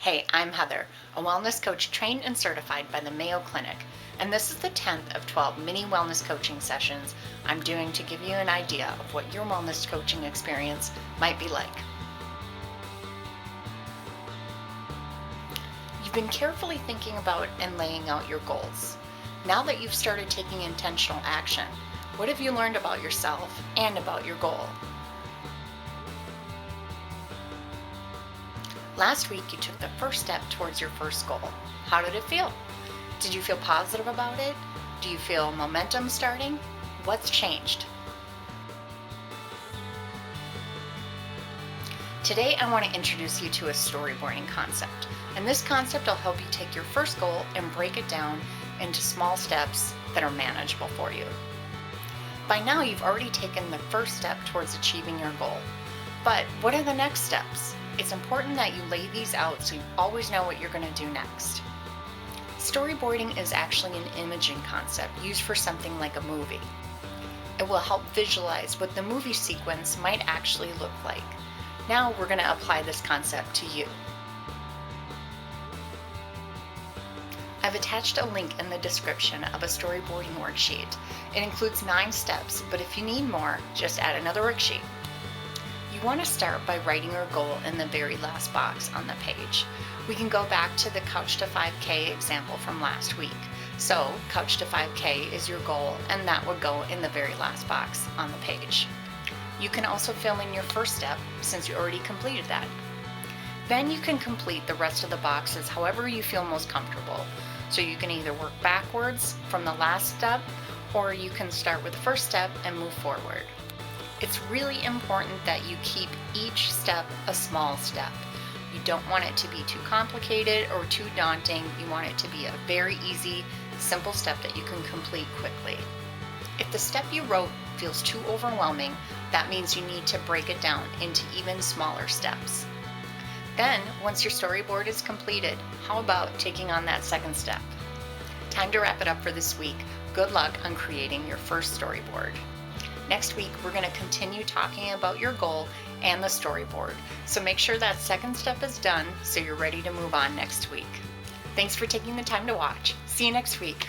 Hey, I'm Heather, a wellness coach trained and certified by the Mayo Clinic, and this is the 10th of 12 mini wellness coaching sessions I'm doing to give you an idea of what your wellness coaching experience might be like. You've been carefully thinking about and laying out your goals. Now that you've started taking intentional action, what have you learned about yourself and about your goal? Last week, you took the first step towards your first goal. How did it feel? Did you feel positive about it? Do you feel momentum starting? What's changed? Today, I want to introduce you to a storyboarding concept. And this concept will help you take your first goal and break it down into small steps that are manageable for you. By now, you've already taken the first step towards achieving your goal. But what are the next steps? It's important that you lay these out so you always know what you're going to do next. Storyboarding is actually an imaging concept used for something like a movie. It will help visualize what the movie sequence might actually look like. Now we're going to apply this concept to you. I've attached a link in the description of a storyboarding worksheet. It includes 9 steps, but if you need more, just add another worksheet. You want to start by writing your goal in the very last box on the page. We can go back to the Couch to 5K example from last week. So, Couch to 5K is your goal, and that would go in the very last box on the page. You can also fill in your first step since you already completed that. Then you can complete the rest of the boxes however you feel most comfortable. So you can either work backwards from the last step, or you can start with the first step and move forward. It's really important that you keep each step a small step. You don't want it to be too complicated or too daunting. You want it to be a very easy, simple step that you can complete quickly. If the step you wrote feels too overwhelming, that means you need to break it down into even smaller steps. Then, once your storyboard is completed, how about taking on that second step? Time to wrap it up for this week. Good luck on creating your first storyboard. Next week, we're going to continue talking about your goal and the storyboard. So make sure that second step is done so you're ready to move on next week. Thanks for taking the time to watch. See you next week.